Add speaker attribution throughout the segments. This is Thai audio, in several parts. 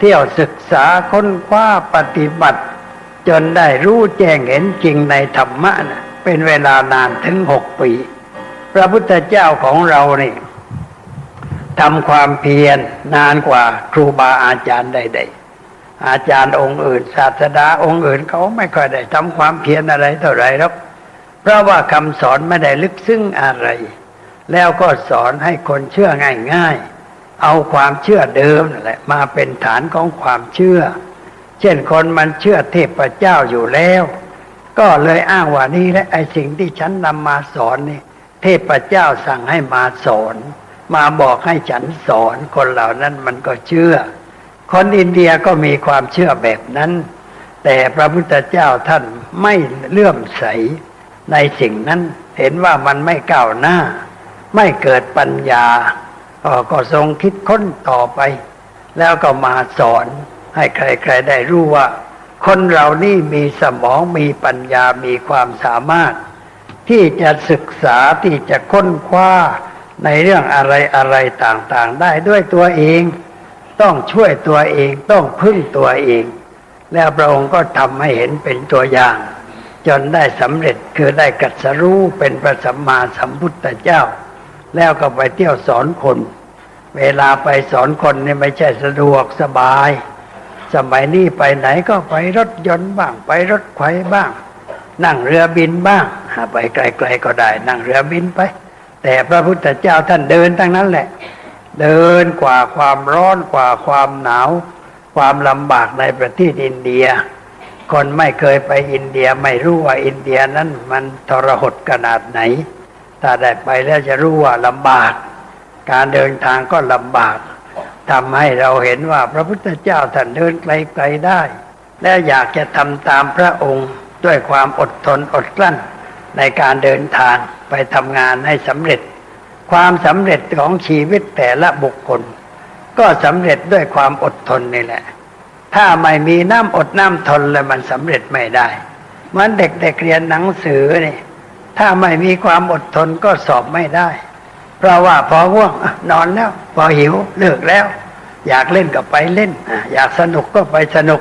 Speaker 1: เที่ยวศึกษาค้นคว้าปฏิบัติจนได้รู้แจ้งเห็นจริงในธรรมะนะเป็นเวลานานถึง6 ปีพระพุทธเจ้าของเรานี่ทำความเพียรนานกว่าครูบาอาจารย์ใดๆอาจารย์องค์อื่นศาสดาองค์อื่นเขาไม่ค่อยได้ทำความเพียรอะไรเท่าไหร่หรอกเพราะว่าคำสอนไม่ได้ลึกซึ้งอะไรแล้วก็สอนให้คนเชื่อง่ายๆเอาความเชื่อเดิมนั่นแหละมาเป็นฐานของความเชื่อเช่นคนมันเชื่อเทพเจ้าอยู่แล้วก็เลยอ้างว่านี่แหละไอ้สิ่งที่ฉันนำมาสอนนี่เทพเจ้าสั่งให้มาสอนมาบอกให้ฉันสอนคนเหล่านั้นมันก็เชื่อคนอินเดียก็มีความเชื่อแบบนั้นแต่พระพุทธเจ้าท่านไม่เลื่อมใสในสิ่งนั้นเห็นว่ามันไม่ก้าวหน้าไม่เกิดปัญญาก็ทรงคิดค้นต่อไปแล้วก็มาสอนให้ใครๆได้รู้ว่าคนเรานี่มีสมองมีปัญญามีความสามารถที่จะศึกษาที่จะค้นคว้าในเรื่องอะไรต่างๆได้ด้วยตัวเองต้องช่วยตัวเองต้องพึ่งตัวเองแล้วพระองค์ก็ทำให้เห็นเป็นตัวอย่างจนได้สำเร็จคือได้ตรัสรู้เป็นพระสัมมาสัมพุทธเจ้าแล้วก็ไปเที่ยวสอนคนเวลาไปสอนคนนี่ไม่ใช่สะดวกสบายสมัยนี้ไปไหนก็ไปรถยนต์บ้างไปรถไฟบ้างนั่งเรือบินบ้างไปไกลๆก็ได้นั่งเรือบินไปแต่พระพุทธเจ้าท่านเดินทั้งนั้นแหละเดินกว่าความร้อนกว่าความหนาวความลำบากในประเทศอินเดียคนไม่เคยไปอินเดียไม่รู้ว่าอินเดียนั้นมันทรหดขนาดไหนถ้าได้ไปแล้วจะรู้ว่าลำบากการเดินทางก็ลำบากทำให้เราเห็นว่าพระพุทธเจ้าท่านเดินไกลๆได้และอยากจะทำตามพระองค์ด้วยความอดทนอดกลั้นในการเดินทางไปทำงานให้สำเร็จความสำเร็จของชีวิตแต่ละบุคคลก็สำเร็จด้วยความอดทนนี่แหละถ้าไม่มีน้ำอดน้ำทนเลยมันสำเร็จไม่ได้เหมือนเด็กๆเรียนหนังสือนี่ถ้าไม่มีความอดทนก็สอบไม่ได้เพราะว่าพอง่วงนอนแล้วพอหิวเลิกแล้วอยากเล่นก็ไปเล่นอยากสนุกก็ไปสนุก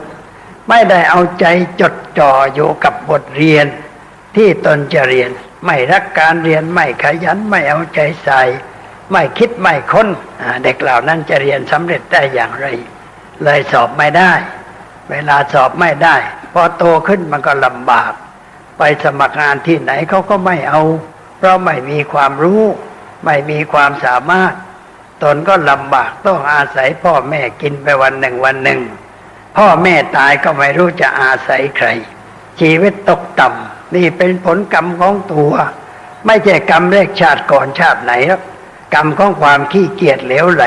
Speaker 1: ไม่ได้เอาใจจดจ่ออยู่กับบทเรียนที่ตนจะเรียนไม่รักการเรียนไม่ขยันไม่เอาใจใส่ไม่คิดไม่ค้นเด็กเหล่านั้นจะเรียนสำเร็จได้อย่างไรเลยสอบไม่ได้เวลาสอบไม่ได้พอโตขึ้นมันก็ลำบากไปสมัครงานที่ไหนเขาก็ไม่เอาเพราะไม่มีความรู้ไม่มีความสามารถตนก็ลำบากต้องอาศัยพ่อแม่กินไปวันหนึ่งพ่อแม่ตายก็ไม่รู้จะอาศัยใครชีวิตตกต่ำนี่เป็นผลกรรมของตัวไม่ใช่กรรมแรกชาติก่อนชาติไหนหรอกกรรมของความขี้เกียจเหลวไหล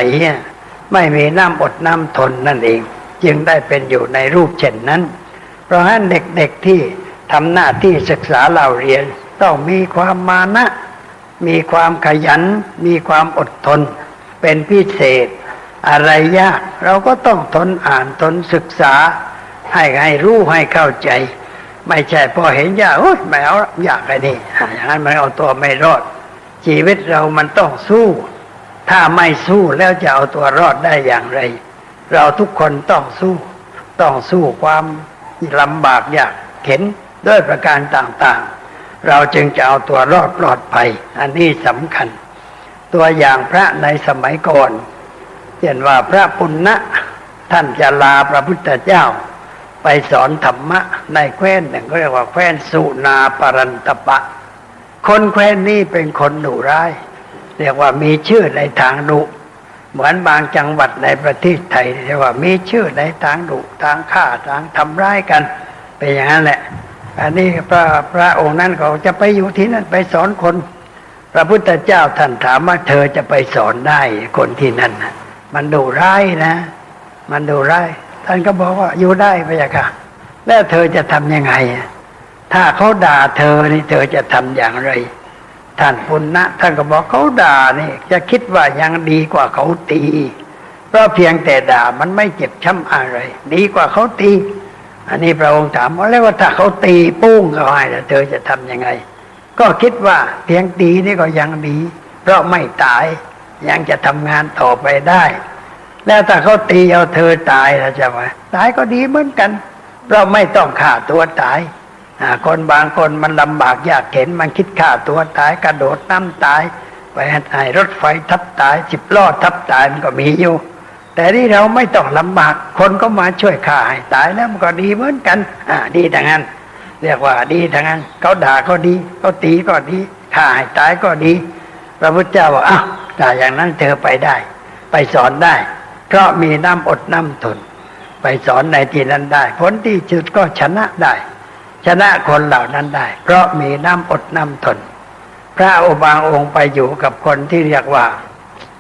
Speaker 1: ไม่มีน้ำอดน้ำทนนั่นเองจึงได้เป็นอยู่ในรูปเช่นนั้นเพราะฉะนั้นเด็กๆที่ทำหน้าที่ศึกษาเล่าเรียนต้องมีความมานะมีความขยันมีความอดทนเป็นพิเศษอะไรยากเราก็ต้องทนอ่านทนศึกษาให้รู้ให้เข้าใจไม่ใช่พอเห็นยากโอ๊ยไม่เอาอยากไอ้นี่อย่างนั้นมันเอาตัวไม่รอดชีวิตเรามันต้องสู้ถ้าไม่สู้แล้วจะเอาตัวรอดได้อย่างไรเราทุกคนต้องสู้ความลำบากยากเข็ญด้วยประการต่างๆเราจึงจะเอาตัวรอดปลอดภัยอันนี้สำคัญตัวอย่างพระในสมัยก่อนเช่นว่าพระปุณณะท่านจะลาพระพุทธเจ้าไปสอนธรรมะในแคว้นหนึ่งก็เรียกว่าแคว้นสุนาปรันตปะคนแคว้นนี้เป็นคนดุร้ายเรียกว่ามีชื่อในทางดุเหมือนบางจังหวัดในประเทศไทยเรียกว่ามีชื่อในทางดุทางฆ่าทางทำร้ายกันเป็นอย่างนั้นแหละอันนี้พระองค์นั้นเขาจะไปอยู่ที่นั่นไปสอนคนพระพุทธเจ้าท่านถามว่าเธอจะไปสอนได้คนที่นั่นมันดุร้ายนะมันดุร้ายท่านก็บอกว่าอยู่ได้พะยะค่ะแล้วเธอจะทำยังไงถ้าเขาด่าเธอนี่เธอจะทำอย่างไรท่านปุณณะท่านก็บอกเขาด่านี่จะคิดว่ายังดีกว่าเขาตีเพราะเพียงแต่ด่ามันไม่เจ็บช้ำอะไรดีกว่าเขาตีอันนี้พระองค์ถามว่าแล้วว่าถ้าเขาตีปุ้งเขาให้เธอจะทำยังไงก็คิดว่าเพียงตีนี่ก็ยังดีเพราะไม่ตายยังจะทำงานต่อไปได้ แล้วถ้าเขาตีเอาเธอตายแล้วจะว่าตายก็ดีเหมือนกันเราไม่ต้องฆ่าตัวตายคนบางคนมันลำบากยากเข็ญมันคิดฆ่าตัวตายกระโดดน้ำตายไปให้รถไฟทับตาย10 ล้อทับตายมันก็มีอยู่แต่ที่เราไม่ต้องลำบากคนก็มาช่วยฆ่าให้ตายแล้วมันก็ดีเหมือนกันดีทั้งนั้นเรียกว่าดีทั้งนั้นเขาด่าก็ดีเขาตีก็ดีฆ่าให้ตายก็ดีพระพุทธเจ้าบอกอ้าวถ้าอย่างนั้นเธอไปได้ไปสอนได้เพราะมีน้ำอดน้ำทนไปสอนในที่นั้นได้ผลที่สุดก็ชนะได้ชนะคนเหล่านั้นได้เพราะมีน้ำอดน้ำทนพระบางองค์ไปอยู่กับคนที่เรียกว่า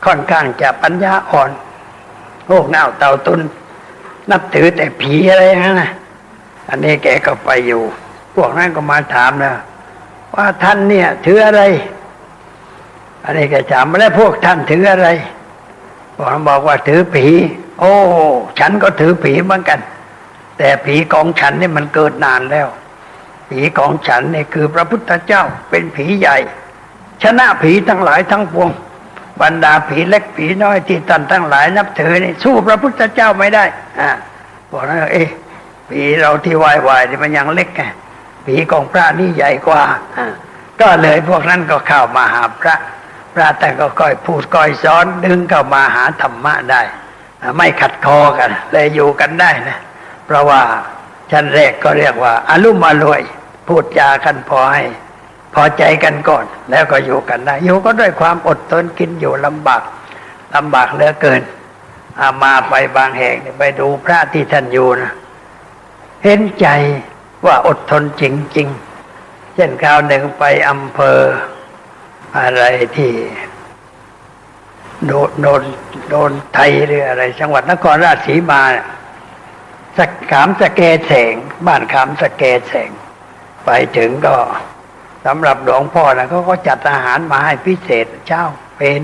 Speaker 1: ค่อนข้างจะปัญญาอ่อนโง่เง่าเต่าตุนนับถือแต่ผีอะไรอย่างนั้นนะอันนี้แกก็ไปอยู่พวกนั้นก็มาถามนะว่าท่านเนี่ยถืออะไรอันนี้แกถามมาแล้วพวกท่านถืออะไรผมบอกว่าถือผีโอ้ฉันก็ถือผีเหมือนกันแต่ผีของฉันนี่มันเกิดนานแล้วผีของฉันนี่คือพระพุทธเจ้าเป็นผีใหญ่ชนะผีทั้งหลายทั้งปวงบรรดาผีเล็กผีน้อยที่ท่านทั้งหลายนับถือนี่สู้พระพุทธเจ้าไม่ได้บอกนะผีเราที่ไหวๆนี่มันยังเล็กไงผีของพระนี่ใหญ่กว่าก็เลยพวกนั้นก็เข้ามาหาพระแต่ก็ค่อยพูดค่อยสอนดึงเข้ามาหาธรรมะได้ไม่ขัดคอกันเลยอยู่กันได้นะเพราะว่าชั้นแรกก็เรียกว่าอลุ่มอล่วยพูดจากันพอใจกันก่อนแล้วก็อยู่กันได้อยู่ก็ด้วยความอดทนกินอยู่ลำบากเหลือเกินมาไปบางแห่งไปดูพระที่ท่านอยู่นะเห็นใจว่าอดทนจริงๆเช่นคราวหนึ่งไปอำเภออะไรที่โดนไทยหรืออะไรจังหวัดนครราชสีมาขามสะเกษแสงบ้านขามสะเกษแสงไปถึงก็สำหรับหลวงพ่อนะเขาก็จัดอาหารมาให้พิเศษเช้าเพล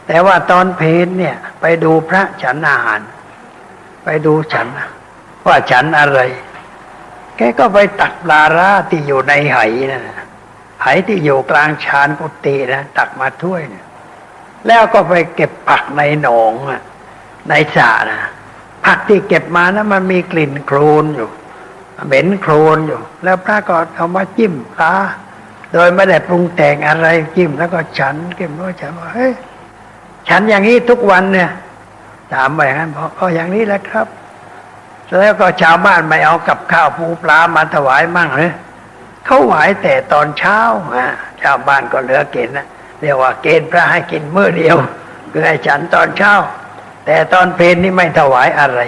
Speaker 1: แต่ว่าตอนเพลเนี่ยไปดูพระฉันอาหารไปดูฉันว่าฉันอะไรแกก็ไปตักปลาร้าที่อยู่ในไหนะไหที่อยู่กลางชานกุฏินะตักมาถ้วยเนี่ยแล้วก็ไปเก็บผักในหนองในสระนะผักที่เก็บมานะมันมีกลิ่นโคลนอยู่เหม็นโคลนอยู่แล้วพระก็เอามาจิ้มปลาโดยไม่ได้ปรุงแต่งอะไรจิ้มแล้วก็ฉันเก็บว่าฉันว่าเฮ้ยฉันอย่างนี้ทุกวันเนี่ยถามไปอย่างนั้นบอกก็อย่างนี้แหละครับแล้วก็ชาวบ้านไม่เอากับข้าวปูปลามาถวายมั่งเลยเขาไหวแต่ตอนเช้าชาวบ้านก็เหลือเกณฑ์นะเรียกว่าเกณฑ์พระให้กินมื้อเดียวคือให้ฉันตอนเช้าแต่ตอนเพลนี่ไม่ถวายอะไร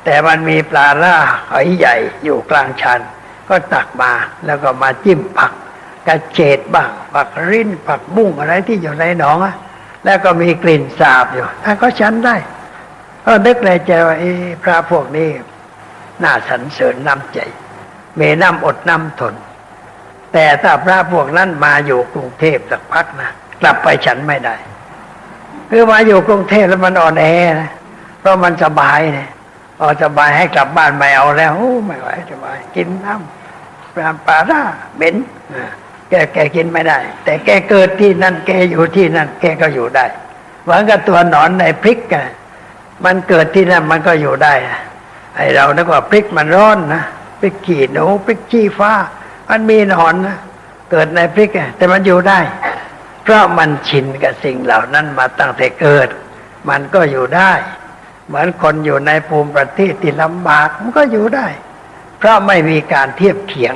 Speaker 1: แต่มันมีปลาร่าหอยใหญ่อยู่กลางชันก็ตักมาแล้วก็มาจิ้มผักกระเฉดบ้างผักริ้นผักบุ้งอะไรที่อยู่ในหนองแล้วก็มีกลิ่นสาบอยู่ท่านก็ฉันได้ก็นึกในใจว่าพระพวกนี้น่าสรรเสริญน้ำใจมีน้ำอดน้ำทนแต่ถ้าพระพวกนั้นมาอยู่กรุงเทพสักพักนะกลับไปฉันไม่ได้คือมาอยู่กรุงเทพแล้วมันอ่อนแอนะเพราะมันสบายเนี่ยพอสบายให้กลับบ้านไม่เอาแล้วไม่ไหวสบายกินน้ำปลาร่าเหม็นแกกินไม่ได้แต่แกเกิดที่นั่นแกอยู่ที่นั่นแกก็อยู่ได้เหมือนกับตัวหนอนในพริกมันเกิดที่นั่นมันก็อยู่ได้ไอเรานึกว่าพริกมันร้อนนะพริกขี้หนูพริกชี้ฟ้ามันมีหนอนนะเกิดในพริกแต่มันอยู่ได้เพราะมันชินกับสิ่งเหล่านั้นมาตั้งแต่เกิดมันก็อยู่ได้เหมือนคนอยู่ในภูมิประเทศที่ลำบากมันก็อยู่ได้เพราะไม่มีการเทียบเคียง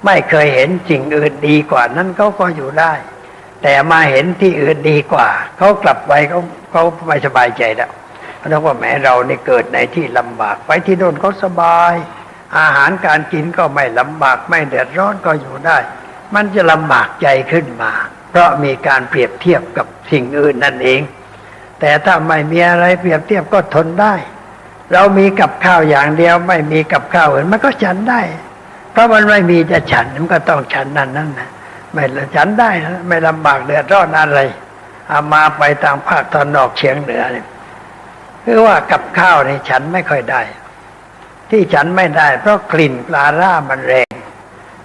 Speaker 1: ไม่เคยเห็นสิ่งอื่นดีกว่านั้นเขาก็อยู่ได้แต่มาเห็นที่อื่นดีกว่าเขากลับไปเขาไม่สบายใจแล้วเพราะว่าแม้เรานี่เกิดในที่ลำบากไปที่โน่นเขาสบายอาหารการกินก็ไม่ลำบากไม่เดือดร้อนก็อยู่ได้มันจะลำบากใจขึ้นมาเพราะมีการเปรียบเทียบกับสิ่งอื่นนั่นเองแต่ถ้าไม่มีอะไรเปรียบเทียบก็ทนได้เรามีกับข้าวอย่างเดียวไม่มีกับข้าวอื่นมันก็ฉันได้เพราะมันไม่มีจะฉันมันก็ต้องฉันนั่นนะไม่ฉันได้นะไม่ลำบากเดือดร้อนอะไรมาไปทางภาคตะวันออกเฉียงเหนือเนี่ยคือว่ากับข้าวนี่ฉันไม่ค่อยได้ที่ฉันไม่ได้เพราะกลิ่นปลาร่ามันแรง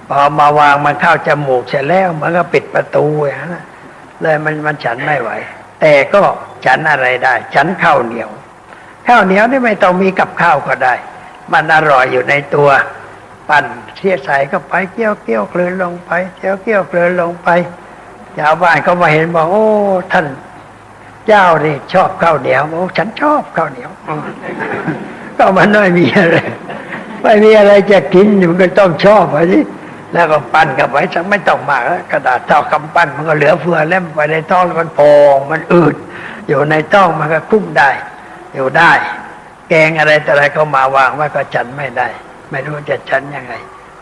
Speaker 1: พอมาวางมันเข้าจมูกเสร็จแล้วมันก็ปิดประตูอย่างนั้นเลยมันฉันไม่ไหวแต่ก็ฉันอะไรได้ฉันข้าวเหนียว ข้าวเหนียวนี่ไม่ต้องมีกับข้าวก็ได้มันอร่อยอยู่ในตัวปั่นเสียใส่ก็ไปเกี่ยวเกี่ยวเกลือลงไปเกี่ยวเกี่ยวเกลือลงไปชาวบ้านก็มาเห็นบอกโอ้ท่านเจ้านี่ชอบข้าวเหนียวโอ้ฉันชอบข้าวเหนียวก็มันไม่มีอะไรจะกินมันก็ต้องชอบไปสิแล้วก็ปั้นกับไว้สักไม่ต้องมากกระดาษเท่ากำปั้นมันก็เหลือเฟือแล้วไปในท้องมันพองมันอืดอยู่ในท้องมันก็คุ้มได้อยู่ได้แกงอะไรแต่อะไรก็มาวางไว้ก็ฉันไม่ได้ไม่รู้จะฉันยังไง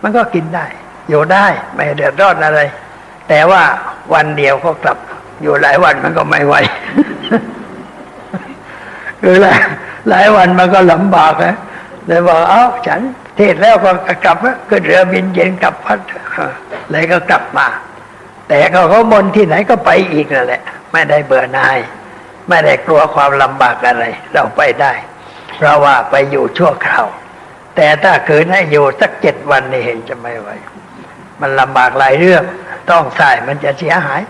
Speaker 1: มันก็กินได้อยู่ได้ไม่เดือดร้อนอะไรแต่ว่าวันเดียวก็กลับอยู่หลายวันมันก็ไม่ไหว คือหลายวันมันก็ลำบากนะเลยบอกเอ้าฉันเทศแล้วก็กลับขึ้นเรือบินเย็นกลับพัดเลยก็กลับมาแต่เขาบนที่ไหนก็ไปอีกนั่นแหละไม่ได้เบื่อหน่ายไม่ได้กลัวความลำบากอะไรเราไปได้เพราะว่าไปอยู่ชั่วคราวแต่ถ้าคืนให้อยู่สัก7 วันนี่เห็นจะไม่ไหวมันลำบากหลายเรื่องต้องใส่มันจะเสียหาย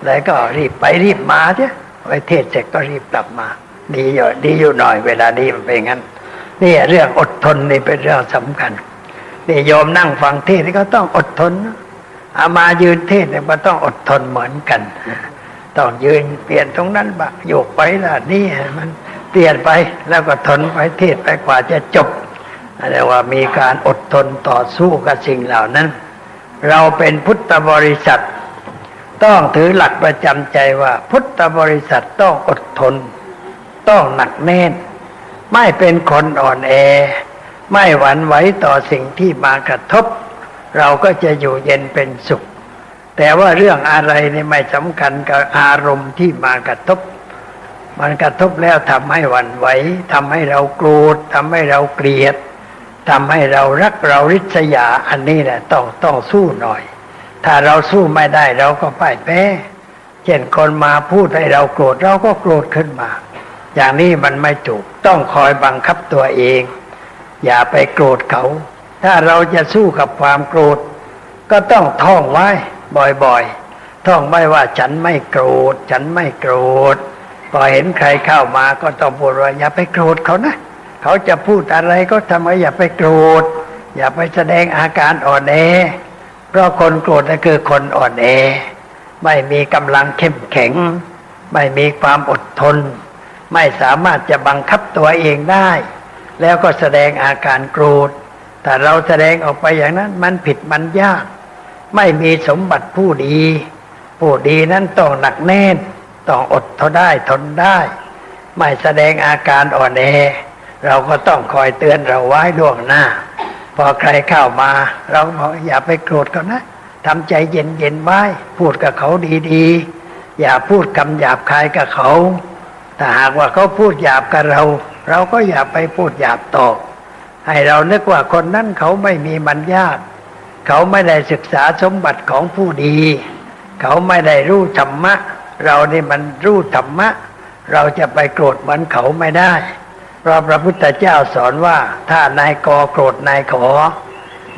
Speaker 1: เลยก็รีบไปรีบมาเจ้ะไปเทศเสร็จก็รีบกลับมาดีอยู่หน่อยเวลาดีมันเป็นงั้นนี่เรื่องอดทนนี่เป็นเรื่องสำคัญนี่โยมนั่งฟังเทศนี่ก็ต้องอดทนอามายืนเทศเนี่ยมันต้องอดทนเหมือนกันต้องยืนเปลี่ยนตรงนั้นบ้างโยกไปละนี่มันเปลี่ยนไปแล้วก็ทนไปเทศไปกว่าจะจบเรียกว่ามีการอดทนต่อสู้กับสิ่งเหล่านั้นเราเป็นพุทธบริษัทต้องถือหลักประจำใจว่าพุทธบริษัทต้องอดทนต้องหนักแน่นไม่เป็นคนอ่อนแอไม่หวั่นไหวต่อสิ่งที่มากระทบเราก็จะอยู่เย็นเป็นสุขแต่ว่าเรื่องอะไรนี่ไม่สำคัญกับอารมณ์ที่มากระทบมันกระทบแล้วทำให้หวั่นไหวทำให้เราโกรธทำให้เราเกลียดทำให้เรารักเราริษยาอันนี้แหละต้องสู้หน่อยถ้าเราสู้ไม่ได้เราก็พ่ายแพ้เช่นคนมาพูดให้เราโกรธเราก็โกรธขึ้นมาอย่างนี้มันไม่ถูกต้องคอยบังคับตัวเองอย่าไปโกรธเขาถ้าเราจะสู้กับความโกรธก็ต้องท่องไว้บ่อยๆท่องไว้ว่าฉันไม่โกรธฉันไม่โกรธพอเห็นใครเข้ามาก็ต้องพูดว่าอย่าไปโกรธเขานะเขาจะพูดอะไรก็ทำไมอย่าไปโกรธอย่าไปแสดงอาการอ่อนแอเพราะคนโกรธนั่นคือคนอ่อนแอไม่มีกำลังเข้มแข็งไม่มีความอดทนไม่สามารถจะบังคับตัวเองได้แล้วก็แสดงอาการโกรธแต่เราแสดงออกไปอย่างนั้นมันผิดมันยากไม่มีสมบัติผู้ดีนั้นต้องหนักแน่นต้องอดทนได้ทนได้ไม่แสดงอาการอ่อนแอเราก็ต้องคอยเตือนเราไว้ล่วงหน้าพอใครเข้ามาเราบอกอย่าไปโกรธเขานะทำใจเย็นๆไว้พูดกับเขาดีๆอย่าพูดคำหยาบคายกับเขาถ้าหากว่าเขาพูดหยาบกับเราก็อย่าไปพูดหยาบตอบให้เรานึกว่าคนนั้นเขาไม่มีมัญญาตเขาไม่ได้ศึกษาสมบัติของผู้ดีเขาไม่ได้รู้ธรรมะเรานี่มันรู้ธรรมะเราจะไปโกรธเหมือนเขาไม่ได้เพราะพระพุทธเจ้าสอนว่าถ้านายกโกรธนายขอ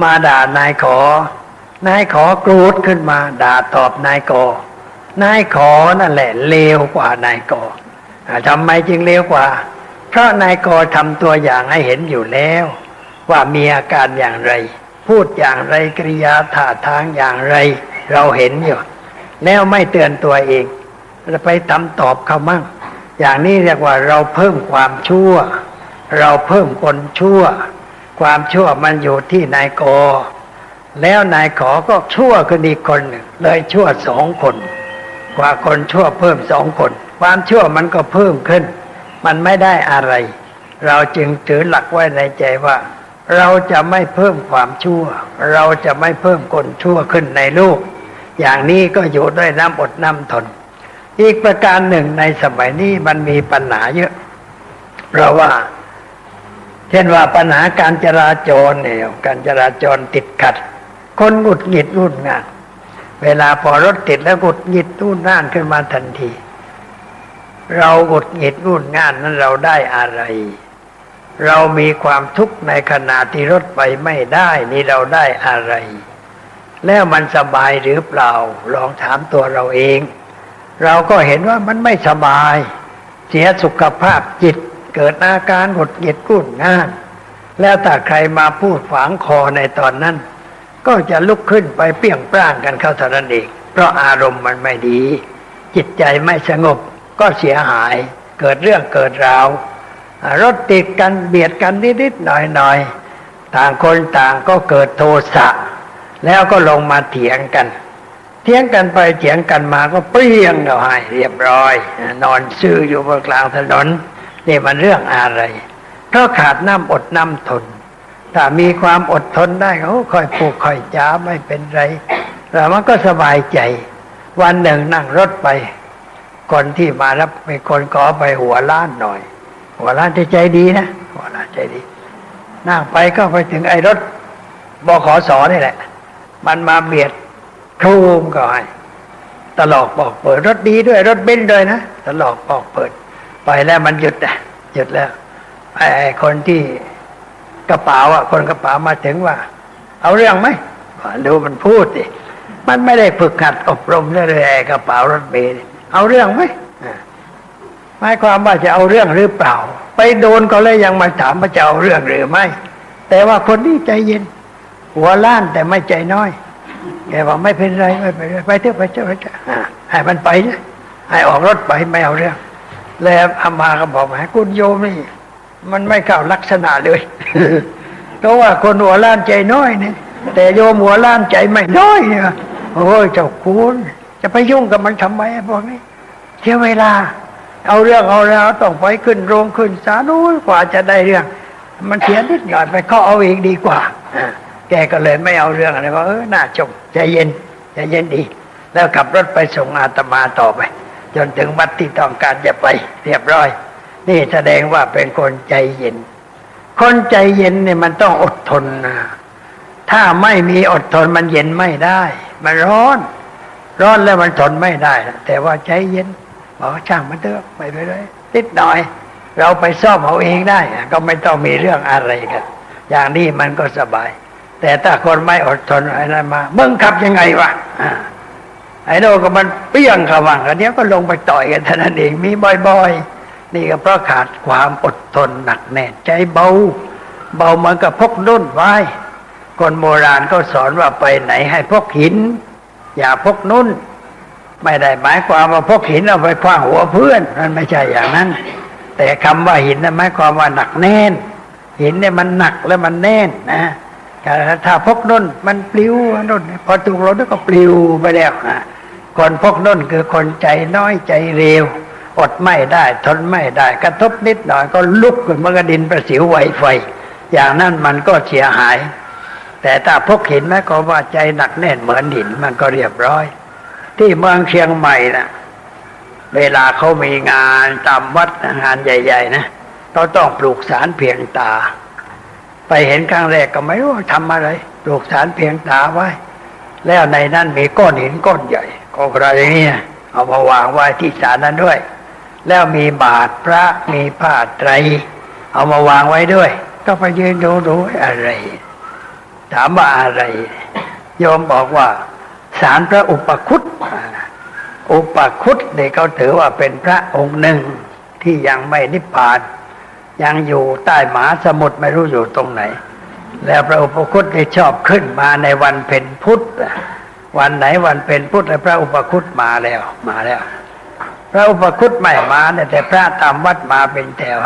Speaker 1: มาด่านายขโกรธขึ้นมาด่าตอบนายขอนั่นแหละเลวกว่านายกทำไมจึงเลวกว่าเพราะนายกทำตัวอย่างให้เห็นอยู่แล้วว่ามีอาการอย่างไรพูดอย่างไรกริยาท่าทางอย่างไรเราเห็นอยู่แล้วไม่เตือนตัวเองจะไปทำตอบเขามั่งอย่างนี้เรียกว่าเราเพิ่มความชั่วเราเพิ่มคนชั่วความชั่วมันอยู่ที่นายกแล้วนายขอก็ชั่วขึ้นอีกคนหนึ่งเลยชั่ว2 คนกว่าคนชั่วเพิ่ม2 คนความชั่วมันก็เพิ่มขึ้นมันไม่ได้อะไรเราจึงถือหลักไว้ในใจว่าเราจะไม่เพิ่มความชั่วเราจะไม่เพิ่มคนชั่วขึ้นในโลกอย่างนี้ก็อยู่ด้วยน้ำอดน้ำทนอีกประการหนึ่งในสมัยนี้มันมีปัญหาเยอะเพราะว่าเช่นว่าปัญหาการจราจรเนี่ยการจราจรติดขัดคนหงุดหงิดรุ่นงานเวลาพอรถติดแล้วหงุดหงิดรุ่นง่านขึ้นมาทันทีเราหงุดหงิดรุ่นง่านนั้นเราได้อะไรเรามีความทุกข์ในขณะที่รถไปไม่ได้นี่เราได้อะไรแล้วมันสบายหรือเปล่าลองถามตัวเราเองเราก็เห็นว่ามันไม่สบายเสียสุขภาพจิต เกิดอาการหงุดหงิดกุ้นง่านแล้วถ้าใครมาพูดฝังคอในตอนนั้นก็จะลุกขึ้นไปเปรี้ยงปร้างกันเข้าเท่านั้นเองเพราะอารมณ์มันไม่ดีจิตใจไม่สงบก็เสียหายเกิดเรื่องเกิดราวรถติดกันเบียดกันนิดๆหน่อยๆต่างคนต่างก็เกิดโทสะแล้วก็ลงมาเถียงกันไปเถียงกันมาก็เปรี้ยงเอาให้เรียบร้อยนอนซื่ออยู่บนกลางถนนนี่มันเรื่องอะไรเพราะขาดน้ำอดน้ำทนถ้ามีความอดทนได้เขาค่อยพูดค่อยจาไม่เป็นไรแล้วมันก็สบายใจวันหนึ่งนั่งรถไปคนที่มารับเป็นคนขอไปหัวล้านหน่อยหัวล้านใจดีนะหัวล้านใจดีนั่งไปก็ไปถึงไอ้รถบขส.นี่แหละมันมาเบียดโครมก็ให้ตลอกบอกเปิดรถดีด้วยรถเบนซ์ด้วยนะตลอกบอกเปิดไปแล้วมันหยุดแล้วไอ้คนที่กระเป๋าคนกระเป๋ามาถึงว่าเอาเรื่องไหมดูมันพูดสิมันไม่ได้ฝึกหัดอบรมเลยไอ้กระเป๋ารถเบนซ์เอาเรื่องไหมหมายความว่าจะเอาเรื่องหรือเปล่าไปโดนก็เลยยังมาถามว่าจะเอาเรื่องหรือไม่แต่ว่าคนนี้ใจเย็นหัวล้านแต่ไม่ใจน้อยแกบอกไม่เป็นไรไปเถอะให้มันไปนะให้ออกรถไปไม่เอาเรื่องแล้วอามาก็บอกให้คุณโยมนี่มันไม่เข้าลักษณะเลย เพราะว่าคนหัวล้านใจน้อยเนี่ยแต่โยมหัวล้านใจไม่น้อยเนี่ยโอ้ยเจ้าคุณจะไปยุ่งกับมันทำไมพวกนี้เสียเวลาเอาเรื่องเอาแล้วต้องไปขึ้นโรงขึ้นศาลนู้นกว่าจะได้เรื่องมันเสียนิดหน่อยไปข้อเอาเองดีกว่าแกก็เลยไม่เอาเรื่องอะไรว่าน่าจบใจเย็นดีแล้วขับรถไปส่งอาตมาต่อไปจนถึงวัดที่ต้องการจะไปเรียบร้อยนี่แสดงว่าเป็นคนใจเย็นคนใจเย็นเนี่ยมันต้องอดทนนะถ้าไม่มีอดทนมันเย็นไม่ได้มันร้อนแล้วมันทนไม่ได้แต่ว่าใจเย็นบอกช่างมันเถอะไม่ไปเลยนิดหน่อยเราไปซ่อมเอาเองได้ก็ไม่ต้องมีเรื่องอะไรกันอย่างนี้มันก็สบายแต่ถ้าคนไม่อดทนอะไรมาเบิ่งขับยังไงวะไอ้โน่ก็มันเปี้ยงเขาวังกันเนี้ยก็ลงไปต่อยกันเท่านั้นเองมีบ่อยๆนี่ก็เพราะขาดความอดทนหนักแน่นใจเบาเหมือนกับพกนุ่นไว้คนโบราณก็สอนว่าไปไหนให้พกหินอย่าพกนุ่นไม่ได้หมายความว่าพกหินเอาไปคว้างหัวเพื่อนนั่นไม่ใช่อย่างนั้นแต่คำว่าหินนั้นหมายความว่าหนักแน่นหินเนี่ยมันหนักและมันแน่นนะถ้าพกนุ่นมันปลิวนุ่นพอถูกรถก็ปลิวไปแล้วคนพกนุ่นคือคนใจน้อยใจเร็วอดไม่ได้ทนไม่ได้กระทบนิดหน่อยก็ลุกขึ้นมากระดินประสิวไหวไฟอย่างนั้นมันก็เสียหายแต่ถ้าพกหินหมายความว่าใจหนักแน่นเหมือนหินมันก็เรียบร้อยที่เมืองเชียงใหม่นะเวลาเขามีงานตามวัดงานใหญ่ๆนะเขาต้องปลูกสารเพียงตาไปเห็นครั้งแรกก็ไม่รู้ทำอะไรปลูกสารเพียงตาไว้แล้วในนั้นมีก้อนหินก้อนใหญ่ก็อะไรนี่เอามาวางไว้ที่ศาลนั้นด้วยแล้วมีบาตรพระมีผ้าไตรเอามาวางไว้ด้วยก็ไปยืนดูอะไรถามว่าอะไรโยมบอกว่าศาลพระอุปคุตอุปคุตเนี่ยเขาถือว่าเป็นพระองค์หนึ่งที่ยังไม่นิพพานยังอยู่ใต้มหาสมุทรไม่รู้อยู่ตรงไหนแล้วพระอุปคุตได้ชอบขึ้นมาในวันเพ็ญพุธวันไหนวันเพ็ญพุธแล้วพระอุปคุตมาแล้วพระอุปคุตไม่มาเนี่ยแต่พระตามวัดมาเป็นแถว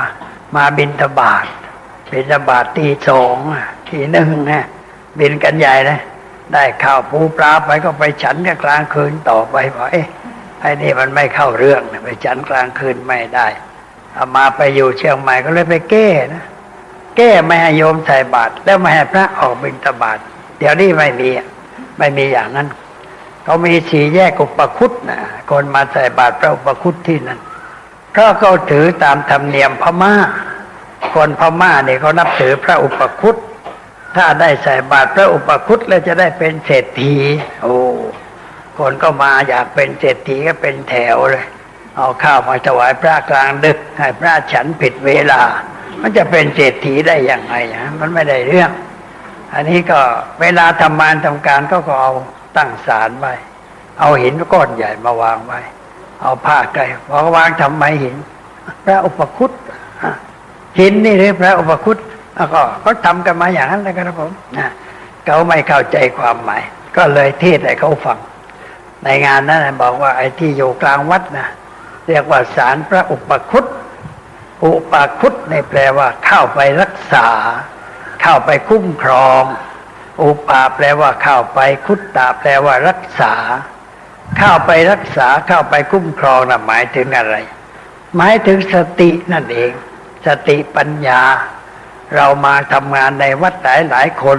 Speaker 1: มาบิณฑบาตตีสองทีหนึ่งนะบินกันใหญ่นะได้ข้าวปูปลาไปก็ไปฉันกันกลางคืนต่อไปบอกไอ้นี่มันไม่เข้าเรื่องไปฉันกลางคืนไม่ได้เอามาไปอยู่เชียงใหม่ก็เลยไปแก้ไม่ให้โยมใส่บาตรแล้วไม่ให้พระออกบิณฑบาตเดี๋ยวนี้ไม่มีอย่างนั้นเขามีสี่แยกอุปคุตนะคนมาใส่บาตรพระอุปคุตที่นั่นเพราะเขาถือตามธรรมเนียมพม่าคนพม่าเนี่ยเขานับถือพระอุปคุตถ้าได้ใส่บาตรพระอุปคุตแล้วจะได้เป็นเศรษฐีโอ้คนก็มาอยากเป็นเศรษฐีก็เป็นแถวเลยเอาข้าวมาถวายพระกลางดึกให้พระฉันผิดเวลามันจะเป็นเศรษฐีได้อย่างไรมันไม่ได้เรื่องอันนี้ก็เวลาทำงานทำการก็เอาตั้งศาลไว้เอาหินก้อนใหญ่มาวางไว้เอาผ้าไกลวางทำไมหินพระอุปคุต หินนี่หรือพระอุปคุตก็เขาทำกันมาอย่างนั้นเลยครับผมเขาไม่เข้าใจความหมายก็เลยเทศให้เขาฟังในงานนั้นบอกว่าไอ้ที่อยู่กลางวัดนะเรียกว่าศาลพระอุปคุตอุปคุตในแปลว่าเข้าไปรักษาเข้าไปคุ้มครองอุปาแปลว่าเข้าไปคุตตาแปลว่ารักษาเข้าไปรักษาเข้าไปคุ้มครองนะหมายถึงอะไรหมายถึงสตินั่นเองสติปัญญาเรามาทำงานในวัดหลายคน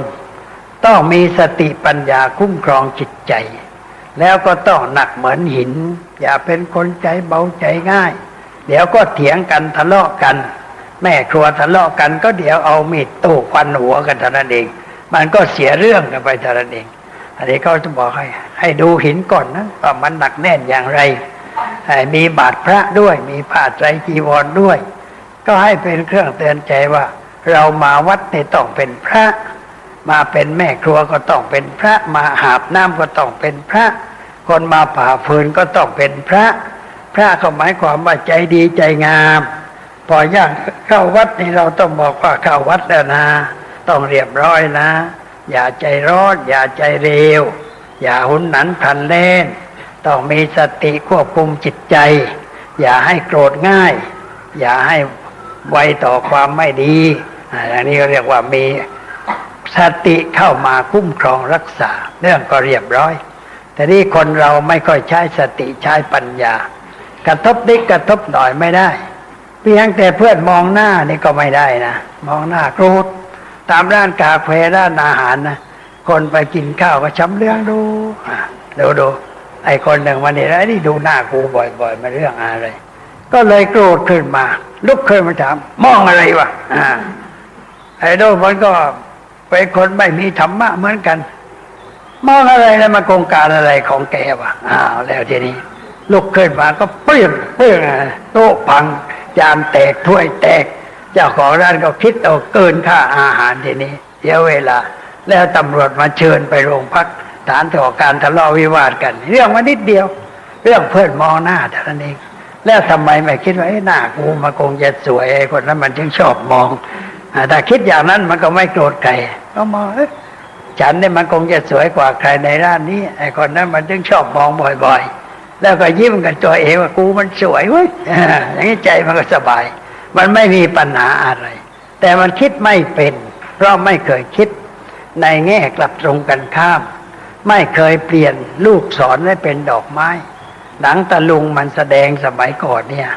Speaker 1: ต้องมีสติปัญญาคุ้มครองจิตใจแล้วก็ต้องหนักเหมือนหินอย่าเป็นคนใจเบาใจง่ายเดี๋ยวก็เถียงกันทะเลาะกันแม่ครัวทะเลาะกันก็เดี๋ยวเอามีดตู้ฟันหัวกันเท่านั้นเองมันก็เสียเรื่องกันไปเท่านั้นเองอันนี้เขาจะบอกให้ดูหินก่อนนะว่ามันหนักแน่นอย่างไรมีบาทพระด้วยมีผ้าไตรจีวรด้วยก็ให้เป็นเครื่องเตือนใจว่าเรามาวัดนี่ต้องเป็นพระมาเป็นแม่ครัวก็ต้องเป็นพระมาหาบน้ำก็ต้องเป็นพระคนมาผ่าฟืนก็ต้องเป็นพระพระก็หมายความว่าใจดีใจงามพอย่างเข้าวัดนี่เราต้องบอกว่าเข้าวัดแล้วนะต้องเรียบร้อยนะอย่าใจร้อนอย่าใจเร็วอย่าหุนหนันพลันเล่นต้องมีสติควบคุมจิตใจอย่าให้โกรธง่ายอย่าให้ไวต่อความไม่ดีอย่างนี้ก็เรียกว่ามีสติเข้ามาคุ้มครองรักษาเรื่องก็เรียบร้อยแต่นี่คนเราไม่ค่อยใช้สติใช้ปัญญากระทบนิดกระทบหน่อยไม่ได้เพียงแต่เพื่อนมองหน้านี่ก็ไม่ได้นะมองหน้าโกรธตามร้านกาแฟร้านอาหารนะคนไปกินข้าวก็ช้ำเรื่องดูไอ้คนหนึ่งวันนี้ไอ้นี่ดูหน้ากูบ่อยๆมาเรื่องอะไรก็เลยโกรธขึ้นมาลุกขึ้นมาถามมองอะไรวะไอ้โดมันก็เป็นคนไม่มีธรรมะเหมือนกันมองอะไรแล้วมาโกงการอะไรของแกวะแล้วทีนี้ลุกขึ้นมาก็เปรี้ยงโต๊ะพังจานแตกถ้วยแตกเจ้าของร้านก็คิดเอาเกินค่าอาหารทีนี้เสียเวลาแล้วตำรวจมาเชิญไปโรงพักฐานก่อการทะเลาะวิวาทกันเรื่องมานิดเดียวเรื่องเพื่อนมองหน้าเท่านั้นเองแล้วทำไมไม่คิดว่าหน้ากูมันคงจะสวยไอ้คนนั้นมันจึงชอบมองถ้าคิดอย่างนั้นมันก็ไม่โกรธใครก็มองฉันเนี่ยมันคงจะสวยกว่าใครในร้านนี้ไอ้คนนั้นมันจึงชอบมองบ่อยๆแล้วก็ยิ้มกันตัวเองว่ากูมันสวยเว้ยอย่างนี้ใจมันก็สบายมันไม่มีปัญหาอะไรแต่มันคิดไม่เป็นเพราะไม่เคยคิดในแง่กลับตรงกันข้ามไม่เคยเปลี่ยนลูกศรให้เป็นดอกไม้หนังตะลุงมันแสดงสมัยก่อนเนี่ย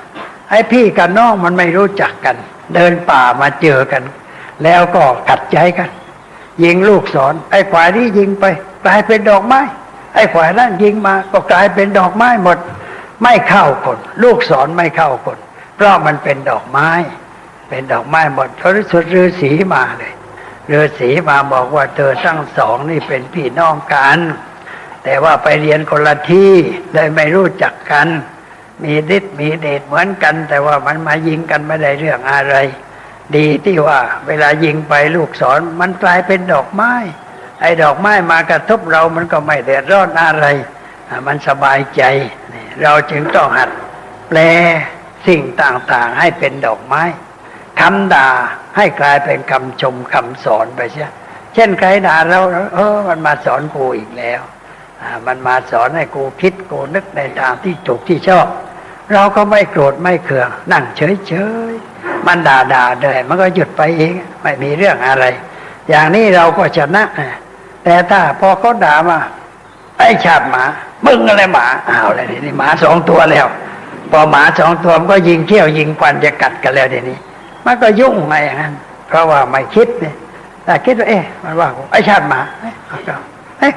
Speaker 1: ไอ้พี่กับน้องมันไม่รู้จักกันเดินป่ามาเจอกันแล้วก็ขัดใจกันยิงลูกศรไอ้ฝ่ายนี้ยิงไปกลายเป็นดอกไม้ไอ้ฝ่ายนั้นยิงมาก็กลายเป็นดอกไม้หมดไม่เข้าคนลูกศรไม่เข้าคนเพราะมันเป็นดอกไม้เป็นดอกไม้หมดพระฤาษีมาเลยฤาษีมาบอกว่าเธอทั้งสองนี่เป็นพี่น้องกันแต่ว่าไปเรียนคนละที่เลยไม่รู้จักกันมีฤทธิ์มีเดชเหมือนกันแต่ว่ามันมายิงกันไม่ได้เรื่องอะไรดีที่ว่าเวลายิงไปลูกศรมันกลายเป็นดอกไม้ไอ้ดอกไม้มากระทบเรามันก็ไม่เดือดร้อนอะไรมันสบายใจเราจึงต้องหัดแปลสิ่งต่างๆให้เป็นดอกไม้คำด่าให้กลายเป็นคำชมคำสอนไปใช่เช่นใครด่าเรามันมาสอนกูอีกแล้วมันมาสอนให้กูคิดกูนึกในทางที่ถูกที่ชอบเราก็ไม่โกรธไม่เคืองนั่งเฉยๆมันด่าเลยมันก็หยุดไปเองไม่มีเรื่องอะไรอย่างนี้เราก็ชนะแต่ถ้าพอเขาด่ามาไอ้ชาติหมามึงอะไรหมาอะไรนี่หมาสองตัวแล้วพอหมาสองตัวมันก็ยิงเขี้ยวยิงฟันจะกัดกันแล้วทีนี้มันก็ยุ่งไงอย่างนั้นเพราะว่าไม่คิดเนี่ยแต่คิดว่ามันว่าไอ้ชาติหมา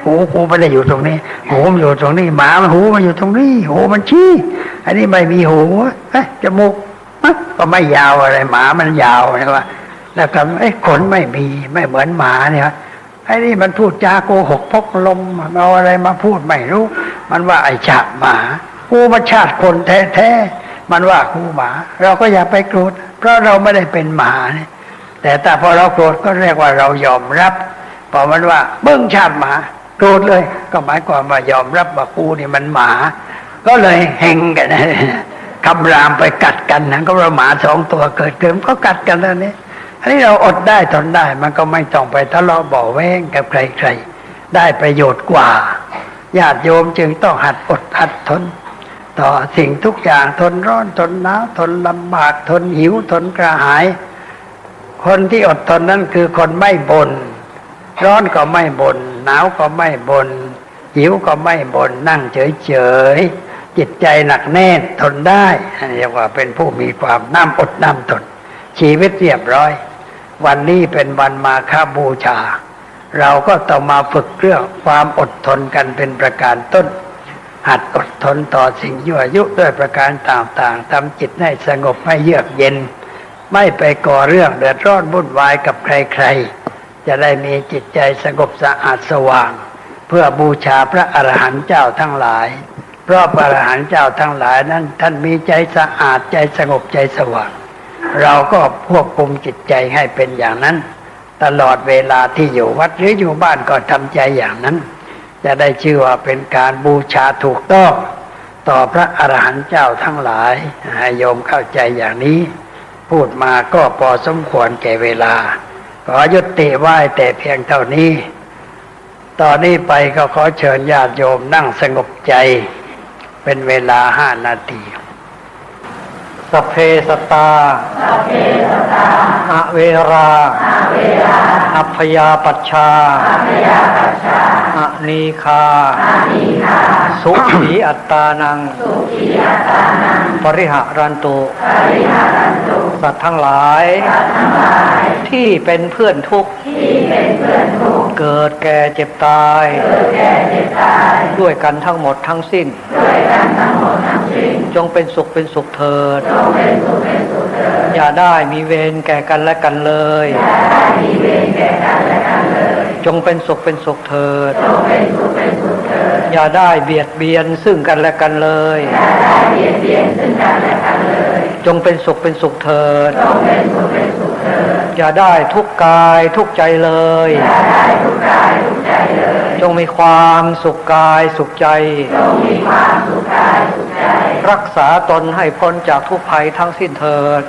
Speaker 1: หูกูไม่ได้อยู่ตรงนี้หูมันอยู่ตรงนี้หมามันหูมันอยู่ตรงนี้หูมันชี้อันนี้ไม่มีหูจมูกก็ไม่ยาวอะไรหมามันยาวนะว่าแล้วก็ขนไม่มีไม่เหมือนหมาเนี่ยไอ้นี่มันพูดจาโกหกพกลมเอาอะไรมาพูดไม่รู้มันว่าไอ้ชาติหมากูมาชาติคนแท้ๆมันว่ากูหมาเราก็อย่าไปโกรธเพราะเราไม่ได้เป็นหมาเนี่ยแต่พอเราโกรธก็เรียกว่าเรายอมรับพอมันว่าเบิ้งชาติหมาโกรธเลยก็หมายความว่ายอมรับว่ากูนี่มันหมาก็เลยเฮงกันค คำรามไปกัดกันนะก็ว่าหมาสองตัวเกิดขึ้นก็กัดกันแล้วนี้อันนี้เราอดได้ทนได้มันก็ไม่ต้องไปทะเลาะเบาะแว้งกับใครๆได้ประโยชน์กว่าญาติโยมจึงต้องหัดอดหัดทนต่อสิ่งทุกอย่างทนร้อนทนหนาวทนลำบากทนหิวทนกระหายคนที่อดทนนั่นคือคนไม่บ่นร้อนก็ไม่บ่นหนาวก็ไม่บ่นหิวก็ไม่บ่นนั่งเฉยๆจิตใจหนักแน่นทนได้เรียกว่าเป็นผู้มีความน้ำอดน้ำทนชีวิตเรียบร้อยวันนี้เป็นวันมาฆบูชาเราก็ต้องมาฝึกเรื่องความอดทนกันเป็นประการต้นหัดอดทนต่อสิ่งยั่วยุด้วยประการต่างๆทำจิตให้สงบให้เยือกเย็นไม่ไปก่อเรื่องเดือดร้อนวุ่นวายกับใครๆจะได้มีจิตใจสงบสะอาดสว่างเพื่อบูชาพระอรหันต์เจ้าทั้งหลายเพราะพระอรหันต์เจ้าทั้งหลายนั้นท่านมีใจสะอาดใจสงบใจสว่างเราก็ควบคุมจิตใจให้เป็นอย่างนั้นตลอดเวลาที่อยู่วัดหรืออยู่บ้านก็ทำใจอย่างนั้นจะได้ชื่อว่าเป็นการบูชาถูกต้องต่อพระอรหันต์เจ้าทั้งหลายให้โยมเข้าใจอย่างนี้พูดมาก็พอสมควรแก่เวลาขอยุติไว้แต่เพียงเท่านี้ตอนนี้ไปก็ขอเชิญญาติโยมนั่งสงบใจเป็นเวลา5 นาทีสัพเพสัตตาอะเวราอัพยาปัชชาอะนีคาสุขีอัตตานังปริหารันตุสัตว์ทั้งหลายที่เป็นเพื่อนทุกข์เกิดแก่เจ็บตายด้วยกันทั้งหมดทั้งสิ้นจงเป็นสุขเป็นสุขเถิดอย่าได้มีเวรแก่กันและกันเลยจงเป็นสุขเป็นสุขเถิดอย่าได้เบียดเบียนซึ่งกันและกันเลยจงเป็นสุขเป็นสุขเถิดอย่าได้ทุกข์กายทุกข์ใจเลยจงมีความสุขกายสุขใจรักษาตนให้พ้นจากทุกภัยทั้งสิ้นเถิด